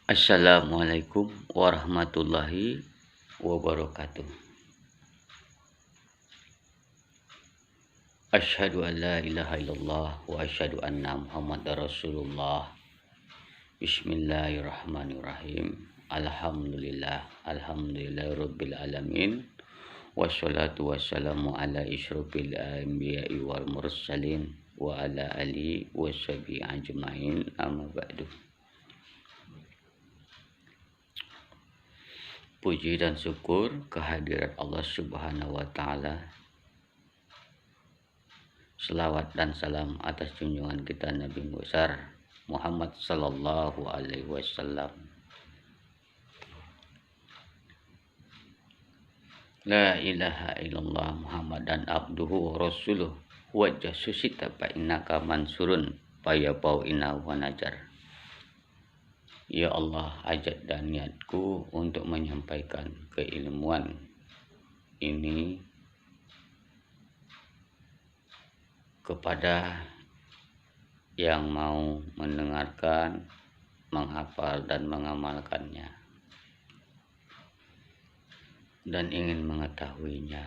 Assalamualaikum warahmatullahi wabarakatuh. Asyhadu an la ilaha illallah wa asyhadu anna Muhammadar Rasulullah. Bismillahirrahmanirrahim. Alhamdulillahirabbil alamin. Wassalatu wassalamu ala isyrofil anbiya'i wal mursalin wa ala alihi washabihi ajmain, amma ba'du. Puji dan syukur kehadirat Allah Subhanahu wa Ta'ala. Selawat dan salam atas junjungan kita Nabi besar Muhammad sallallahu alaihi wasallam. La ilaha illallah Muhammadan abduhu wa rasuluh wa jasusita fa innaka mansurun fa yabau inna wa najar. Ya Allah, ajat dan niatku untuk menyampaikan keilmuan ini kepada yang mau mendengarkan, menghafal dan mengamalkannya, dan ingin mengetahuinya.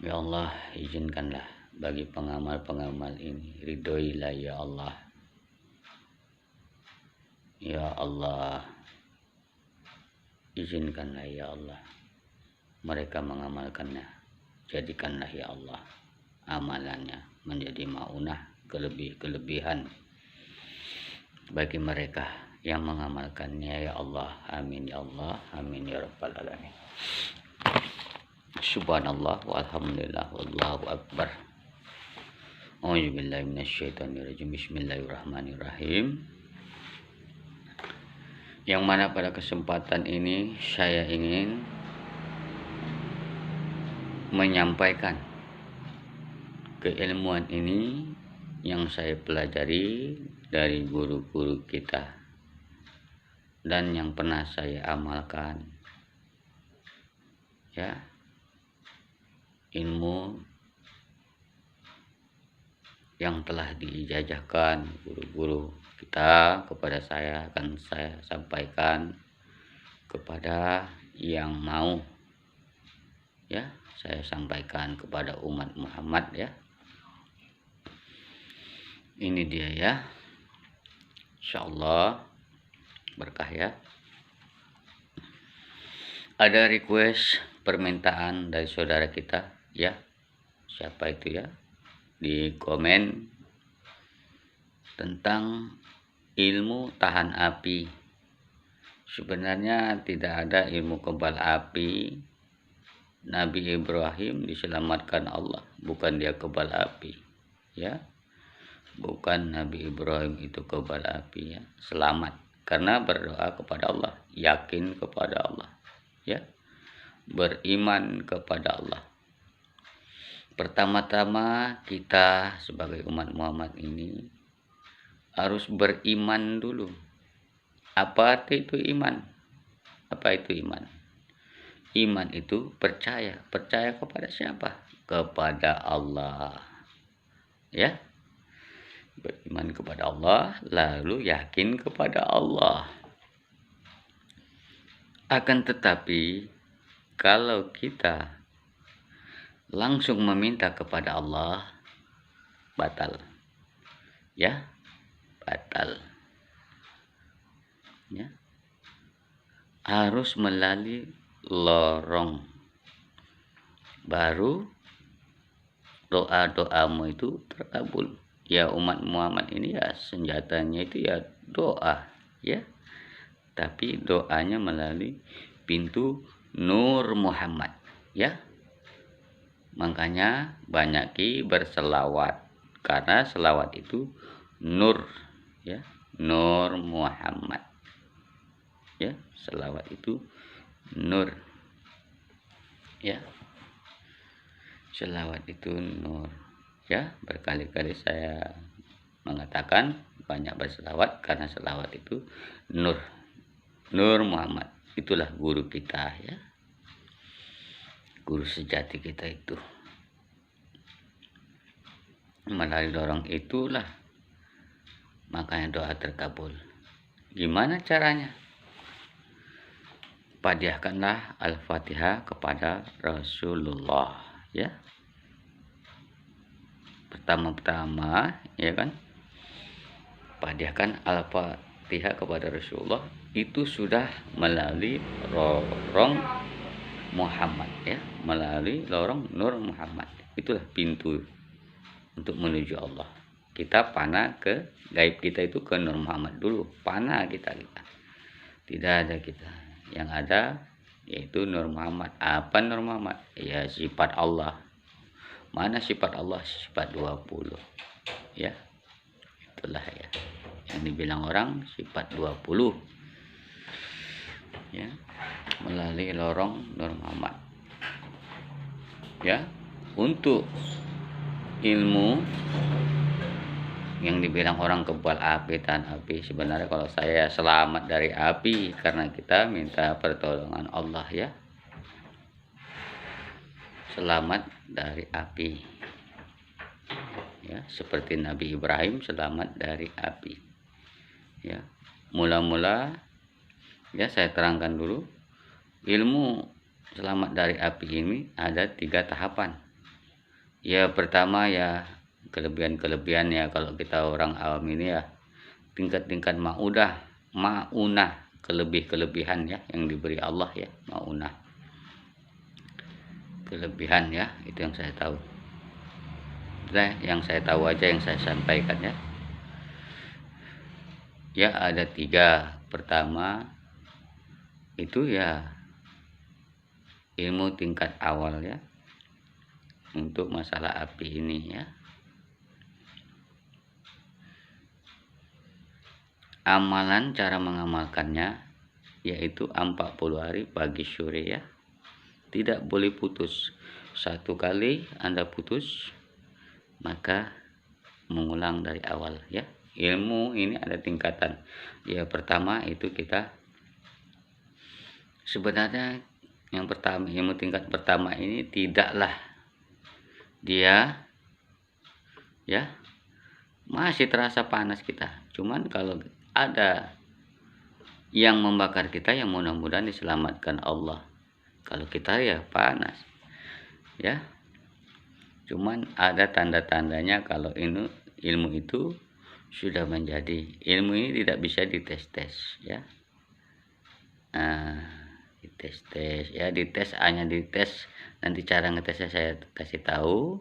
Ya Allah, izinkanlah bagi pengamal-pengamal ini, ridhoilah ya Allah. Ya Allah, izinkanlah ya Allah mereka mengamalkannya. Jadikanlah ya Allah amalannya menjadi maunah, kelebihan bagi mereka yang mengamalkannya ya Allah. Amin ya Allah, amin ya rabbal alamin. Subhanallah walhamdulillah wallahu akbar. A'udzubillahi minasyaitonirrajim. Bismillahirrahmanirrahim. Yang mana pada kesempatan ini saya ingin menyampaikan keilmuan ini yang saya pelajari dari guru-guru kita dan yang pernah saya amalkan, ya, ilmu yang telah diijazahkan guru-guru kita kepada saya akan saya sampaikan kepada yang mau, ya, saya sampaikan kepada umat Muhammad, ya. Ini dia ya, insyaallah berkah ya. Ada request permintaan dari saudara kita, ya, siapa itu ya, di komen tentang ilmu tahan api. Sebenarnya tidak ada ilmu kebal api. Nabi Ibrahim diselamatkan Allah, bukan dia kebal api, ya. Bukan Nabi Ibrahim itu kebal api, ya. Selamat karena berdoa kepada Allah, yakin kepada Allah, ya. Beriman kepada Allah. Pertama-tama kita sebagai umat Muhammad ini harus beriman dulu. Apa arti itu iman? Apa itu iman? Iman itu percaya. Percaya kepada siapa? Kepada Allah, ya. Beriman kepada Allah, lalu yakin kepada Allah. Akan tetapi kalau kita langsung meminta kepada Allah, batal, ya, batal, ya. Harus melalui lorong baru doa-doamu itu terkabul. Ya, umat Muhammad ini ya senjatanya itu ya doa, ya. Tapi doanya melalui pintu Nur Muhammad, ya. Makanya banyaki berselawat karena selawat itu nur, ya, Nur Muhammad, ya. Selawat itu nur, ya. Selawat itu nur, ya. Berkali-kali saya mengatakan banyak berselawat karena selawat itu nur, Nur Muhammad. Itulah guru kita, ya, guru sejati kita itu. Melalui lorong itulah makanya doa terkabul. Gimana caranya? Hadiahkanlah Al-Fatihah kepada Rasulullah, ya. Pertama-tama, ya kan, hadiahkan Al-Fatihah kepada Rasulullah, itu sudah melalui lorong Muhammad, ya, melalui lorong Nur Muhammad. Itulah pintu untuk menuju Allah. Kita panah ke gaib, kita itu ke Nur Muhammad dulu, panah kita. Tidak ada kita. Yang ada yaitu Nur Muhammad. Apa Nur Muhammad? Ya, sifat Allah. Mana sifat Allah? Sifat 20. Ya. Itulah ya yang dibilang orang sifat 20. Ya. Melalui lorong Nur Muhammad. Ya. Untuk ilmu yang dibilang orang kebal api, tahan api, sebenarnya kalau saya selamat dari api karena kita minta pertolongan Allah, ya. Selamat dari api, ya, seperti Nabi Ibrahim selamat dari api, ya. Mula-mula, ya, saya terangkan dulu ilmu selamat dari api ini ada 3 tahapan. Ya, pertama ya kelebihan ya, kalau kita orang awam ini ya tingkat-tingkat maunah, kelebihan ya yang diberi Allah, ya, maunah, kelebihan, ya, itu yang saya tahu. Nah, yang saya tahu aja yang saya sampaikan, ya. Ya, ada 3. Pertama itu ya ilmu tingkat awal, ya, untuk masalah api ini, ya. Amalan, cara mengamalkannya yaitu 40 hari pagi sore, ya. Tidak boleh putus. 1 kali Anda putus, maka mengulang dari awal, ya. Ilmu ini ada tingkatan. Ya, pertama itu kita sebenarnya yang pertama, ilmu tingkat pertama ini tidaklah dia, ya, masih terasa panas kita. Cuman kalau ada yang membakar kita, yang mudah-mudahan diselamatkan Allah. Kalau kita ya panas, ya. Cuman ada tanda-tandanya kalau ilmu itu sudah menjadi. Ilmu ini tidak bisa dites-tes, ya. Dites-tes, ya, dites hanya dites. Nanti cara ngetesnya saya kasih tahu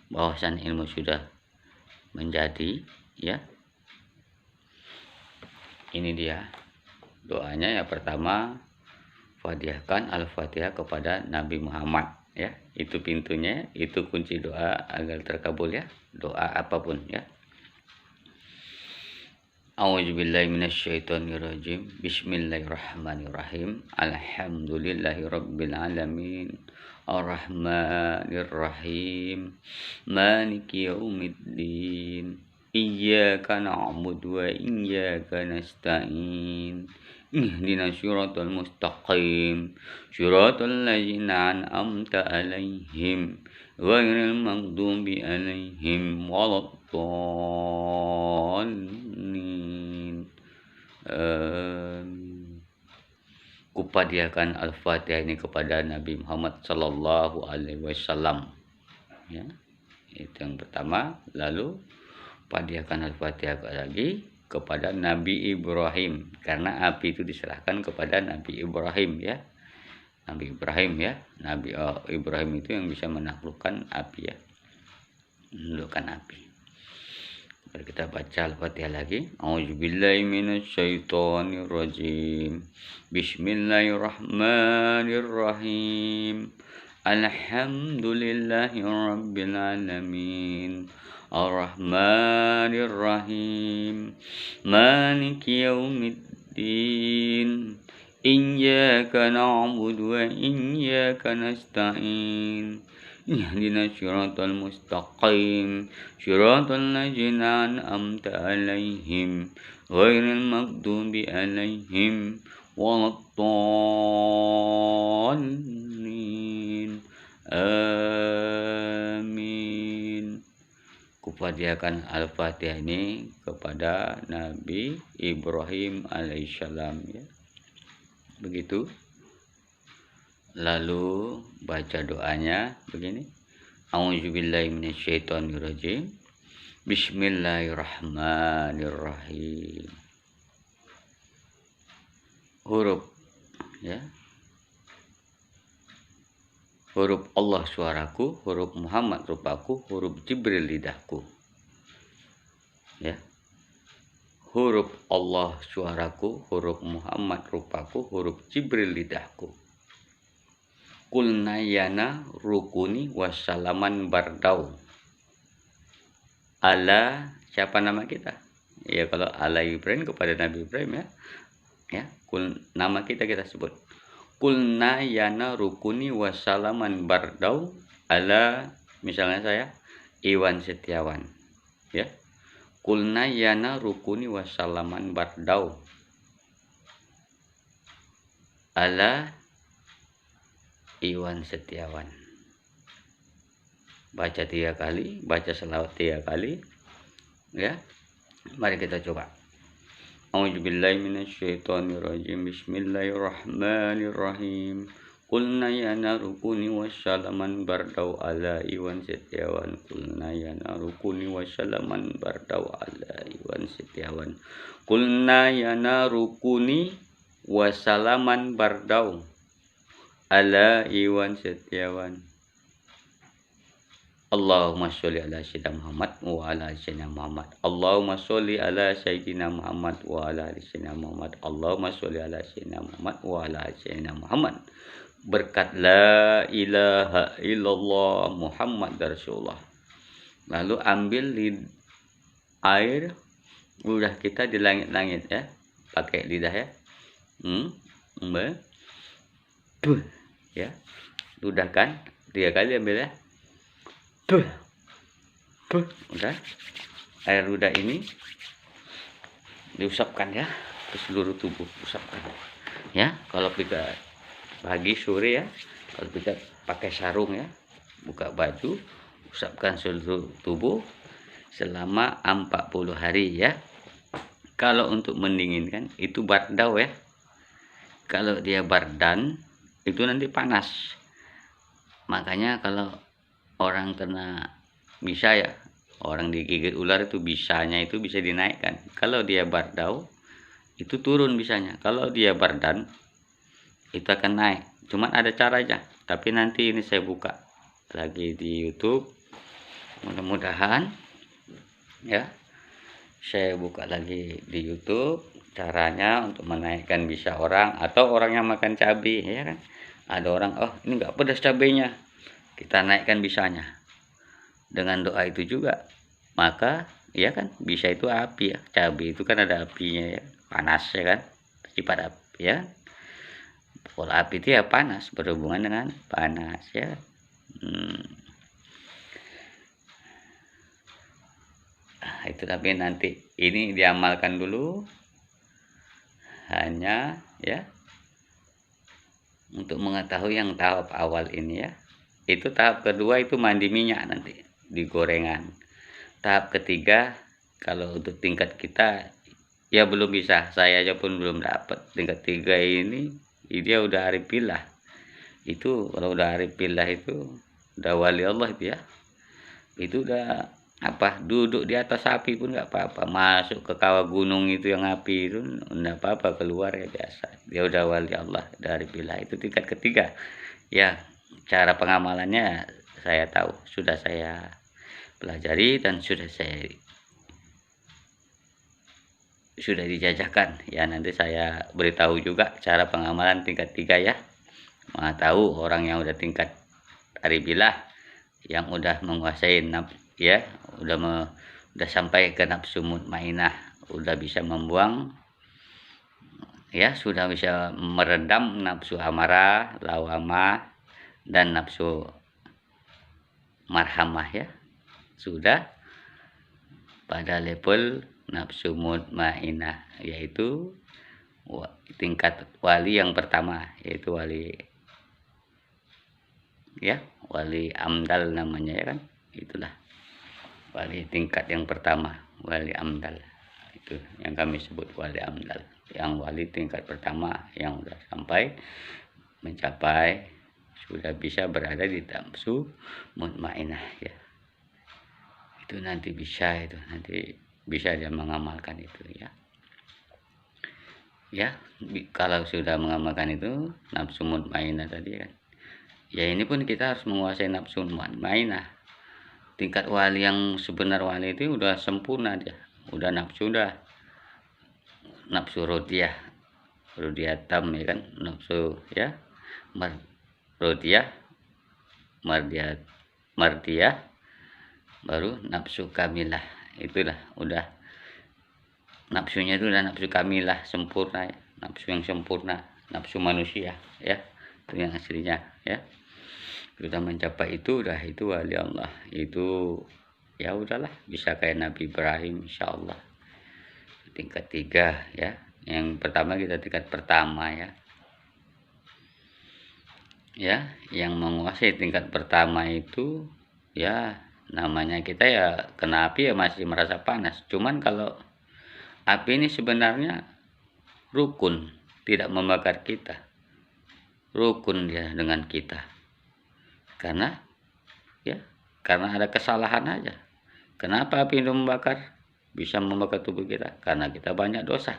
bahwasan ilmu sudah menjadi, ya. Ini dia doanya. Ya, pertama, hadiahkan Al-Fatihah kepada Nabi Muhammad, ya. Itu pintunya, itu kunci doa agar terkabul, ya, doa apapun, ya. A'udzubillahi minasyaitonirrajim. Bismillahirrahmanirrahim. Alhamdulillahirabbil alamin. Arrahmanirrahim. Maliki yaumiddin. Iyyaka na'budu wa iyyaka nasta'in. Ihdinas siratal mustaqim. Siratal ladzina an'amta 'alaihim ghairil maghdubi 'alaihim waladdallin. Kupadiakan Al-Fatihah ini kepada Nabi Muhammad sallallahu alaihi wasallam, ya. Itu yang pertama. Lalu hadiahkan Al-Fatihah lagi kepada Nabi Ibrahim, karena api itu diserahkan kepada Nabi Ibrahim, ya. Nabi Ibrahim, ya. Nabi Ibrahim itu yang bisa menaklukkan api, ya, menaklukkan api. Mari kita baca Al-Fatihah lagi. A'udzubillahi minasyaitonirrajim. Bismillahirrahmanirrahim. Alhamdulillahirabbil alamin. Ar-Rahmanir-Rahim. Maliki yaumiddin. Iyyaka na'budu wa iyyaka nasta'in. Ihdinas siratal mustaqim. Siratal ladzina an'amta 'alaihim ghairil maghdubi 'alaihim waladdallin. Amin. upayakan Al-Fatihah ini kepada Nabi Ibrahim alaihissalam, ya. Begitu. Lalu baca doanya begini. A'udzubillahi minasyaitonirrajim. Bismillahirrahmanirrahim. Huruf, ya. Huruf Allah suaraku, huruf Muhammad rupaku, huruf Jibril lidahku. Ya. Huruf Allah suaraku, huruf Muhammad rupaku, huruf Jibril lidahku. Kulnayana rukuni wassalaman bardau. Ala, siapa nama kita? Ya, kalau ala Ibrahim kepada Nabi Ibrahim, ya. Ya, nama kita sebut. Kulna yana rukuni wassalaman bardau ala, misalnya saya Iwan Setiawan, ya. Kulna yana rukuni wassalaman bardau ala Iwan Setiawan. Baca 3 kali, baca selawat 3 kali, ya. Mari kita coba. A'udzubillahi minasyaitonirrajim. Bismillahirrahmanirrahim. Qulna ya narukuni wassalaman bardau ala Iwan Setiawan. Qulna ya narukuni wassalaman bardau ala Iwan Setiawan. Qulna ya narukuni wassalaman bardau ala Iwan Setiawan. Allahumma sholli ala sayyidina Muhammad wa ala ali sayyidina Muhammad. Allahumma sholli ala sayyidina Muhammad wa ala ali sayyidina Muhammad. Allahumma sholli ala sayyidina Muhammad wa ala ali sayyidina Muhammad. Berkat la ilaha illallah Muhammad Rasulullah. Lalu ambil air ludah kita di langit-langit, ya. Pakai lidah, ya. Ya. Ludahkan 3 kali, ambil, ya. Udah, air ludah ini diusapkan, ya, ke seluruh tubuh. Usapkan, ya. Kalau kita pagi sore, ya, kalau kita pakai sarung, ya, buka baju, usapkan seluruh tubuh selama 40 hari, ya. Kalau untuk mendinginkan itu bardau, ya. Kalau dia bardan itu nanti panas. Makanya kalau orang kena bisa, ya, orang digigit ular itu bisanya itu bisa dinaikkan. Kalau dia bardau itu turun bisanya. Kalau dia bardan itu akan naik. Cuman ada caranya, tapi nanti ini saya buka lagi di YouTube. Mudah-mudahan, ya, saya buka lagi di YouTube caranya untuk menaikkan bisa orang, atau orang yang makan cabai, ya kan. Ada orang, oh ini nggak pedas cabenya, kita naikkan bisanya dengan doa itu juga. Maka, ya kan, bisa itu api, ya. Cabai itu kan ada apinya, ya, panas, ya kan, sifat api, ya. Kalau api itu ya panas, berhubungan dengan panas, ya. Itu tapi nanti ini diamalkan dulu, hanya, ya, untuk mengetahui yang tahap awal ini, ya. Itu tahap kedua itu mandi minyak nanti di gorengan. Tahap ketiga kalau untuk tingkat kita, ya belum bisa, saya aja pun belum dapat. Tingkat 3 ini dia udah arifillah. Itu kalau udah arifillah itu udah wali Allah itu, ya. Itu udah apa, duduk di atas api pun nggak apa-apa, masuk ke kawah gunung itu yang api itu nggak apa-apa, keluar, ya, biasa. Dia udah wali Allah, udah arifillah. Itu tingkat ketiga, ya. Cara pengamalannya saya tahu, sudah saya pelajari dan sudah dijajakan, ya. Nanti saya beritahu juga cara pengamalan tingkat 3, ya. Tahu orang yang udah tingkat arifillah, yang udah menguasai ya, udah sampai ke nafsu mutmainah, udah bisa membuang, ya, sudah bisa meredam nafsu amarah, lawamah, dan nafsu marhamah, ya. Sudah pada level nafsu mutmainah, yaitu tingkat wali yang pertama, yaitu wali, ya, wali amdal namanya, ya kan. Itulah Wali tingkat yang pertama, wali amdal. Itu yang kami sebut wali amdal. Yang wali tingkat pertama yang sudah sampai mencapai sudah bisa berada di nafsu mutmainah ya. Itu nanti bisa, itu nanti bisa dia mengamalkan itu ya. Ya, kalau sudah mengamalkan itu nafsu mutmainah tadi kan. Ya ini pun kita harus menguasai nafsu mutmainah. Tingkat wali yang sebenar wali itu udah sempurna dia. Udah nafsu rodiyah tam ya kan, nafsu ya rodiyah mardiyah baru nafsu kamilah. Itulah udah nafsunya itu udah nafsu kamilah, sempurna ya. Nafsu yang sempurna, nafsu manusia ya, itu yang aslinya ya. Sudah mencapai itu, udah itu wali Allah. Itu ya udahlah, bisa kayak Nabi Ibrahim insyaallah. Tingkat 3 ya. Yang pertama kita tingkat pertama ya. Ya, yang menguasai tingkat pertama itu ya namanya kita ya kena api ya masih merasa panas. Cuman kalau api ini sebenarnya rukun, tidak membakar kita. Rukun dia dengan kita. Karena ada kesalahan aja. Kenapa api itu membakar? Bisa membakar tubuh kita karena kita banyak dosa.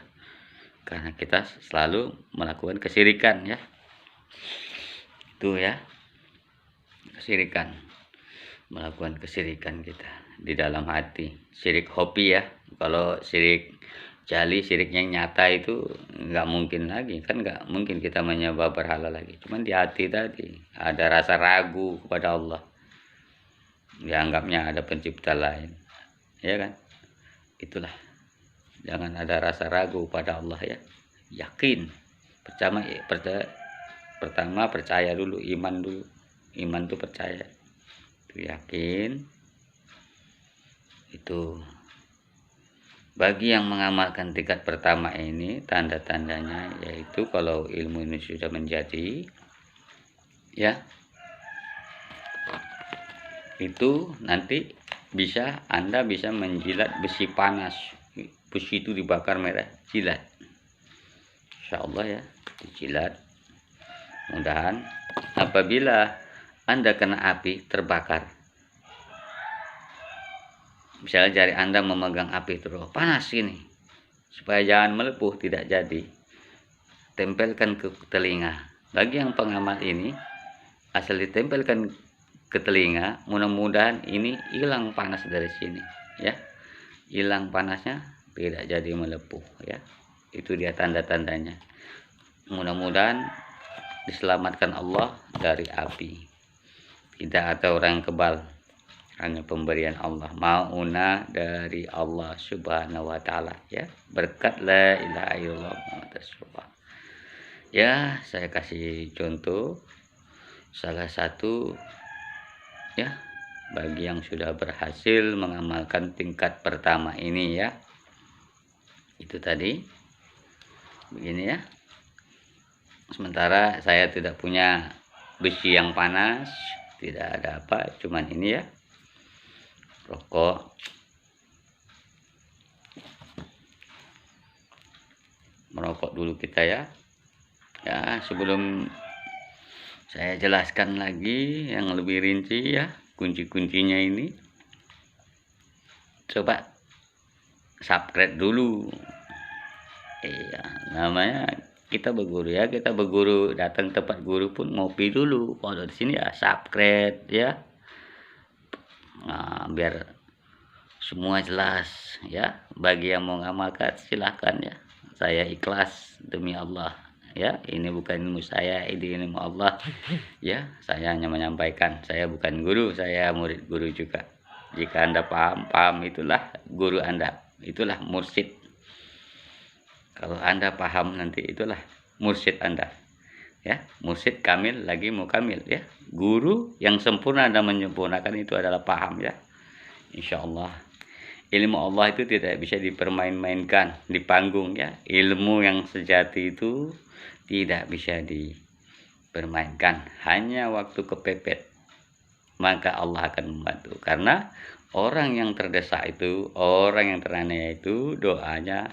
Karena kita selalu melakukan kesyirikan ya. Itu ya. Kesyirikan. Melakukan kesyirikan kita di dalam hati. Syirik hobi ya. Kalau syirik jali, syiriknya nyata itu nggak mungkin lagi. Kan nggak mungkin kita menyembah berhala lagi. Cuman di hati tadi ada rasa ragu kepada Allah. Dianggapnya ada pencipta lain. Ya kan? Itulah. Jangan ada rasa ragu pada Allah ya. Yakin. Pertama percaya dulu, iman dulu. Iman itu percaya. Itu yakin. Itu bagi yang mengamalkan tingkat pertama ini, tanda-tandanya yaitu kalau ilmu ini sudah menjadi ya, itu nanti Anda bisa menjilat besi panas. Besi itu dibakar merah, jilat. Insyaallah ya, dijilat. Mudahan apabila Anda kena api terbakar, misalnya jari Anda memegang api terus panas ini, supaya jangan melepuh, tidak jadi, tempelkan ke telinga. Bagi yang pengamal ini, asal ditempelkan ke telinga, mudah-mudahan ini hilang panas dari sini ya, hilang panasnya, tidak jadi melepuh ya. Itu dia tanda-tandanya. Mudah-mudahan diselamatkan Allah dari api. Tidak ada orang yang kebal, hanya pemberian Allah, mauna dari Allah subhanahu wa ta'ala ya, berkat la ilaha illallah Muhammad Rasulullah ya. Saya kasih contoh salah satu ya, bagi yang sudah berhasil mengamalkan tingkat pertama ini ya. Itu tadi begini ya. Sementara saya tidak punya besi yang panas, tidak ada apa, cuman ini ya, rokok. Merokok dulu kita ya. Ya, sebelum saya jelaskan lagi yang lebih rinci ya, kunci-kuncinya ini, coba subscribe dulu. Iya, namanya kita berguru ya, kita berguru, datang tempat guru pun ngopi dulu. Kalau di sini ya subscribe ya. Nah, biar semua jelas ya. Bagi yang mau ngamalkan silahkan ya. Saya ikhlas demi Allah ya. Ini bukan ilmu saya, ini ilmu Allah ya. Saya hanya menyampaikan. Saya bukan guru, saya murid guru juga. Jika Anda paham, itulah guru Anda, itulah mursyid. Kalau Anda paham nanti itulah mursyid Anda ya. Mursyid kamil lagi mukamil ya. Guru yang sempurna dan menyempurnakan itu adalah paham ya. Insyaallah ilmu Allah itu tidak bisa dipermain-mainkan di panggung ya. Ilmu yang sejati itu tidak bisa dipermainkan. Hanya waktu kepepet maka Allah akan membantu, karena Orang yang terdesak itu, orang yang teraniaya itu doanya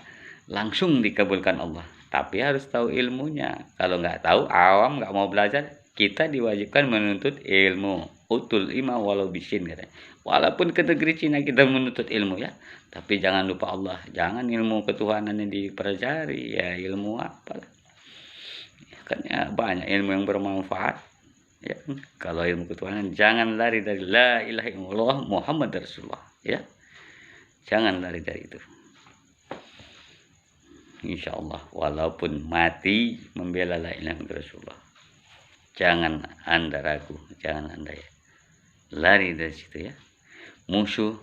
langsung dikabulkan Allah. Tapi harus tahu ilmunya. Kalau nggak tahu, awam nggak mau belajar, kita diwajibkan menuntut ilmu. Utul ima walau bisin katanya. Walaupun ke negeri Cina kita menuntut ilmu ya, tapi jangan lupa Allah. Jangan ilmu ketuhanan yang dipelajari ya, ilmu apa? Kan ya banyak ilmu yang bermanfaat. Ya, kalau ilmu ketuhanan jangan lari dari la ilaha illallah Muhammad Rasulullah ya, jangan lari dari itu. Insya Allah walaupun mati membela la ilaha illallah Rasulullah, jangan anda ragu, jangan anda ya lari dari situ ya. Musuh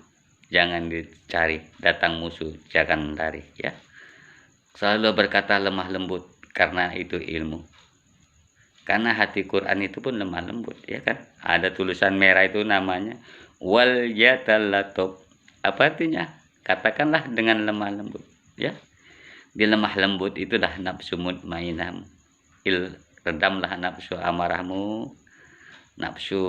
jangan dicari, datang musuh jangan lari ya. Selalu berkata lemah lembut karena itu ilmu. Karena hati Quran itu pun lemah lembut ya kan. Ada tulisan merah itu namanya wal yatalatop. Apa artinya? Katakanlah dengan lemah lembut ya. Di lemah lembut itulah nafsu mutmainahmu. Redamlah nafsu amarahmu, nafsu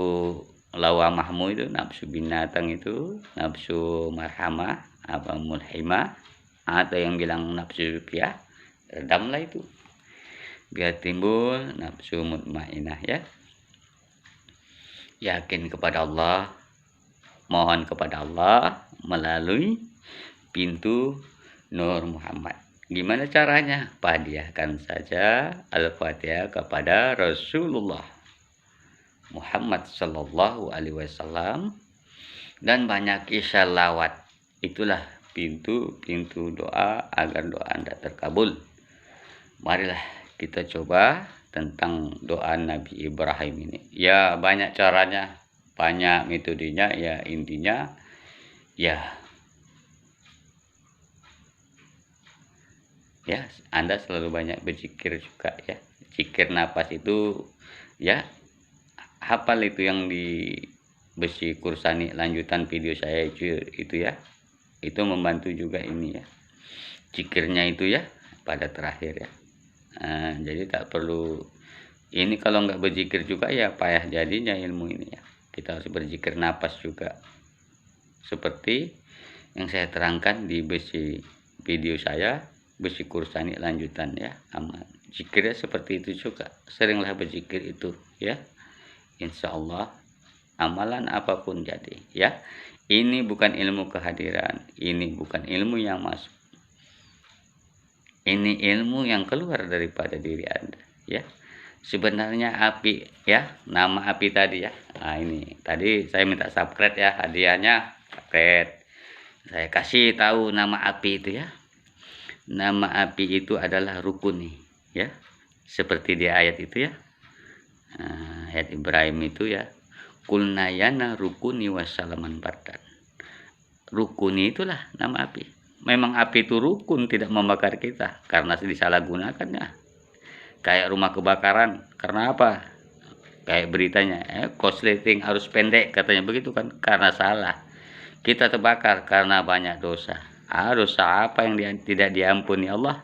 lawamahmu itu, nafsu binatang itu, nafsu marhamah, apa mulhimah, atau yang bilang nafsu rupiah, redamlah itu. Biar timbul nafsu mutmainah ya. Yakin kepada Allah, mohon kepada Allah melalui pintu Nur Muhammad. Gimana caranya? Hadiahkan saja Al-Fatihah kepada Rasulullah Muhammad Sallallahu Alaihi Wasallam dan banyak sholawat. Itulah pintu doa agar doa Anda terkabul. Marilah kita coba tentang doa Nabi Ibrahim ini. Ya banyak caranya, banyak metodenya, ya intinya ya Anda selalu banyak berzikir juga ya. Zikir napas itu ya, hafal itu yang di Besi Kursani lanjutan video saya itu ya. Itu membantu juga ini ya. Zikirnya itu ya pada terakhir ya. Jadi tak perlu ini, kalau nggak berzikir juga ya payah jadinya ilmu ini ya. Kita harus berzikir napas juga seperti yang saya terangkan di video saya Besi Kursani lanjutan ya. Zikirnya seperti itu juga, seringlah berzikir itu ya. Insya Allah amalan apapun jadi ya. Ini bukan ilmu kehadiran, ini bukan ilmu yang masuk, ini ilmu yang keluar daripada diri Anda ya. Sebenarnya api ya, nama api tadi ya. Ini tadi saya minta subscribe ya, hadiahnya subscribe. Saya kasih tahu nama api itu ya. Nama api itu adalah rukuni ya. Seperti di ayat itu ya. Ayat Ibrahim itu ya. Kulnayana rukuni wassalaman bardan. Rukuni itulah nama api. Memang api itu rukun, tidak membakar kita karena disalahgunakannya. Kayak rumah kebakaran, karena apa? Kayak beritanya, korsleting arus pendek katanya begitu kan, karena salah. Kita terbakar karena banyak dosa. Dosa apa yang tidak diampuni Allah?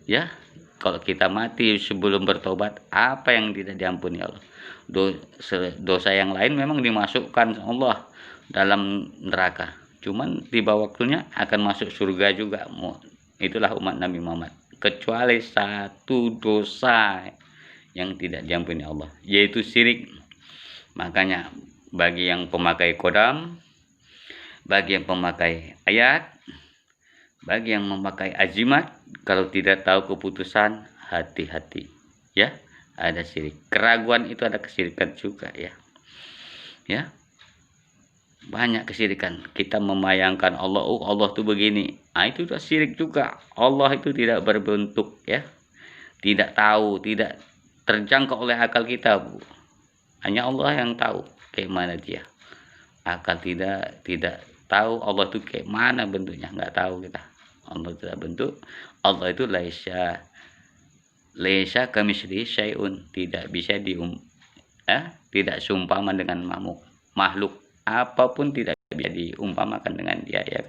Ya, kalau kita mati sebelum bertobat, apa yang tidak diampuni Allah? Dosa yang lain memang dimasukkan Allah dalam neraka. Cuman tiba waktunya akan masuk surga juga. Itulah umat Nabi Muhammad. Kecuali satu dosa yang tidak diampuni Allah, yaitu syirik. Makanya bagi yang pemakai kodam, bagi yang pemakai ayat, bagi yang memakai azimat, kalau tidak tahu keputusan, hati-hati ya. Ada syirik. Keraguan itu ada kesyirikan juga ya. Ya. Banyak kesyirikan. Kita memayangkan Allah, Allah tuh begini. Itu sudah syirik juga. Allah itu tidak berbentuk ya. Tidak tahu, tidak terjangkau oleh akal kita, Bu. Hanya Allah yang tahu kayak mana dia. Akal tidak tahu Allah itu kayak mana bentuknya, nggak tahu kita. Allah tidak bentuk. Allah itu laisa kamitslihi syai'un, tidak bisa tidak seumpama dengan makhluk. Apapun tidak bisa diumpamakan dengan dia ya.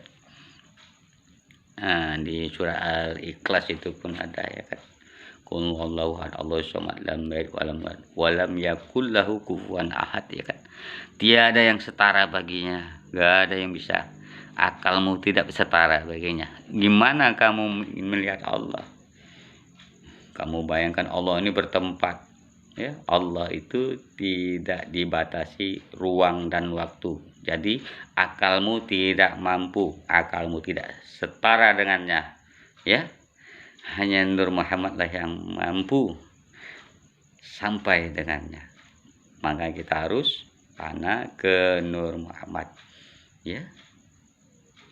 Di surah Al-Ikhlas itu pun ada ya kan. qul huwallahu ahad, Allahus samad, lam yalid wa lam yakul lahu kufuwan ahad, ya kan. Tiada yang setara baginya, gak ada yang bisa. Akalmu tidak setara baginya. Gimana kamu melihat Allah? Kamu bayangkan Allah ini bertempat, ya. Allah itu tidak dibatasi ruang dan waktu. Jadi akalmu tidak mampu, akalmu tidak setara dengannya, ya. Hanya Nur Muhammad lah yang mampu sampai dengannya. Maka kita harus panah ke Nur Muhammad, ya.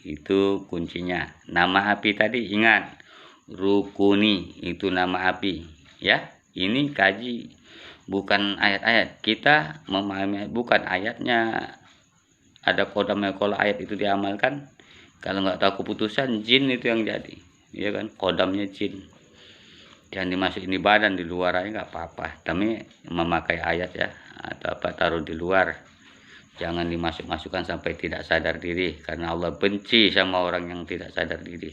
Itu kuncinya. Nama api tadi ingat, Rukuni itu nama api, ya. Ini kaji, bukan ayat-ayat. Kita memahami bukan ayatnya. Ada kodamnya, kalau ayat itu diamalkan, kalau nggak tahu keputusan, jin itu yang jadi, ya kan. Kodamnya jin. Jangan dimasukin di badan, di luar aja nggak apa-apa. Tapi memakai ayat, ya, atau apa, taruh di luar. Jangan dimasuk-masukkan sampai tidak sadar diri, karena Allah benci sama orang yang tidak sadar diri.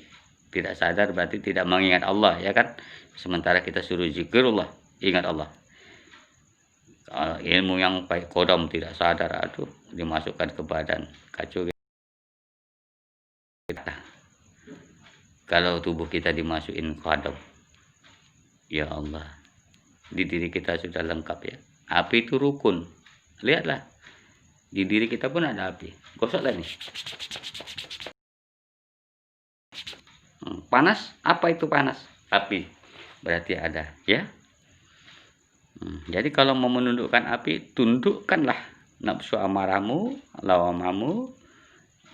Tidak sadar berarti tidak mengingat Allah, ya kan. Sementara kita suruh zikrullah, ingat Allah. Kalau ilmu yang baik kodam tidak sadar, aduh, dimasukkan ke badan, kacau kita. Kalau tubuh kita dimasukin kodam, ya Allah, di diri kita sudah lengkap, ya. Api itu rukun, lihatlah, di diri kita pun ada api. Gosoklah nih. Panas, apa itu panas? Api, berarti ada, ya. Jadi kalau mau menundukkan api, tundukkanlah nafsu amarahmu, lawamamu,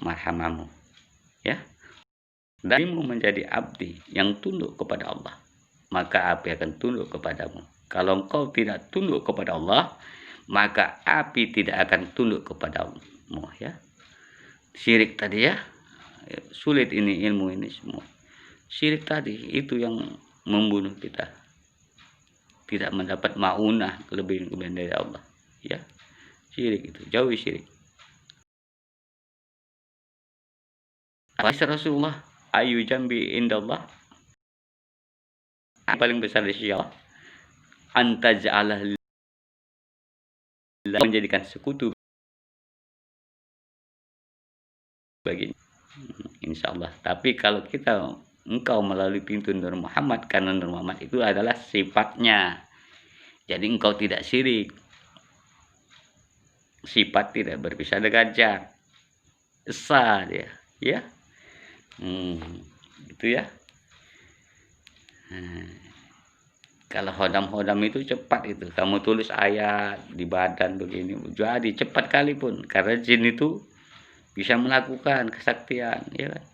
marhamamu, ya. Darimu menjadi abdi yang tunduk kepada Allah, maka api akan tunduk kepadamu. Kalau engkau tidak tunduk kepada Allah, maka api tidak akan tunduk kepadamu, ya. Syirik tadi, ya, sulit ini ilmu ini semua. Syirik tadi itu yang membunuh kita, tidak mendapat maunah, kelebihan dari Allah, ya. Syirik itu, jauhi syirik. Rasulullah, ayu jambi indallah, paling besar di sisi Allah, antaj'alah, menjadikan sekutu baginya, insyaallah. Tapi kalau engkau melalui pintu Nur Muhammad, karena Nur Muhammad itu adalah sifatnya, jadi engkau tidak syirik. Sifat tidak berpisah dengan zat, esa dia, ya. Itu, ya. Kalau hodam itu cepat itu, kamu tulis ayat di badan begini, jadi cepat kali pun, karena jin itu bisa melakukan kesaktian, ya kan.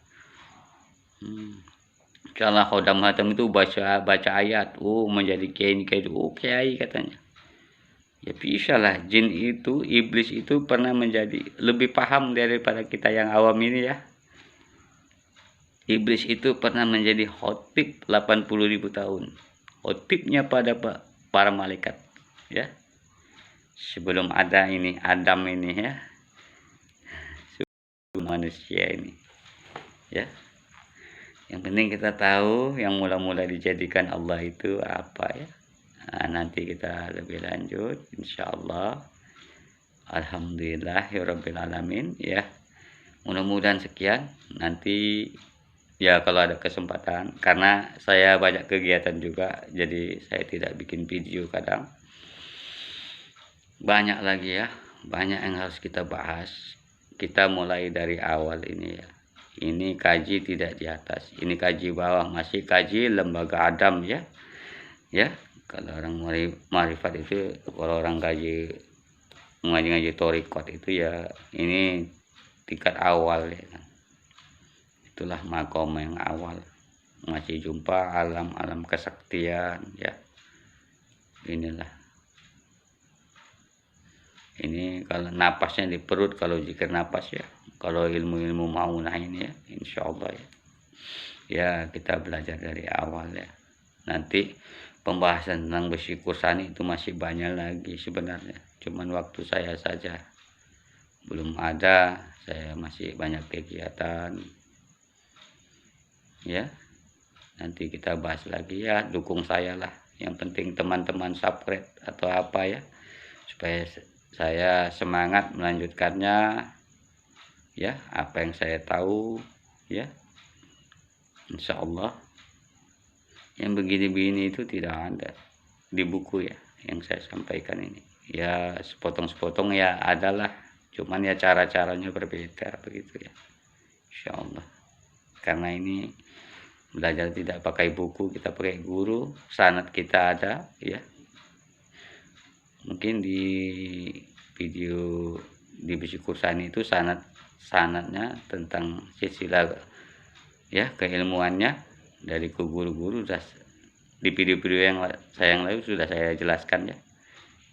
Kalau hodam itu baca ayat, menjadi kiai katanya. Ya bisa lah, jin itu, iblis itu pernah menjadi lebih paham daripada kita yang awam ini, ya. Iblis itu pernah menjadi khotib 80.000 tahun. Khotibnya pada para malaikat, ya. Sebelum ada ini Adam ini, ya. Sebelum manusia ini, ya. Yang penting kita tahu yang mula-mula dijadikan Allah itu apa, ya. Nah, nanti kita lebih lanjut insyaallah. Alhamdulillahirabbil alamin, ya. Mudah-mudahan sekian. Nanti, ya, kalau ada kesempatan, karena saya banyak kegiatan juga, jadi saya tidak bikin video kadang. Banyak lagi, ya, banyak yang harus kita bahas. Kita mulai dari awal ini, ya. Ini kaji tidak di atas, ini kaji bawah, masih kaji lembaga Adam, ya. Ya, kalau orang marifat itu, kalau orang kaji ngaji torikot itu, ya, ini tingkat awal, ya kan. Itulah makom yang awal, masih jumpa alam-alam kesaktian, ya. Inilah, ini kalau napasnya di perut, kalau zikir napas, ya. Kalau ilmu-ilmu maunah ini, ya, insyaallah, ya. Ya, kita belajar dari awal, ya. Nanti pembahasan tentang besi kursani itu masih banyak lagi sebenarnya, cuman waktu saya saja belum ada, saya masih banyak kegiatan, ya. Nanti kita bahas lagi, ya, dukung saya lah, Yang penting teman-teman subscribe atau apa ya, supaya saya semangat melanjutkannya ya. Apa yang saya tahu ya, insya Allah yang begini-begini itu tidak ada di buku ya, yang saya sampaikan ini ya, sepotong-sepotong ya adalah, cuman ya cara-caranya berbeda begitu ya, insya Allah. Karena ini belajar tidak pakai buku, kita pakai guru, sanad kita ada ya. Mungkin di video di Bisi Kursani itu sanadnya tentang silsilah ya, keilmuannya dari guru-guru di video-video yang lalu sudah saya jelaskan ya,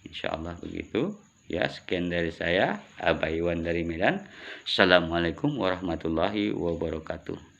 insya Allah begitu ya. Sekian dari saya, Abah Iwan dari Medan. Assalamualaikum warahmatullahi wabarakatuh.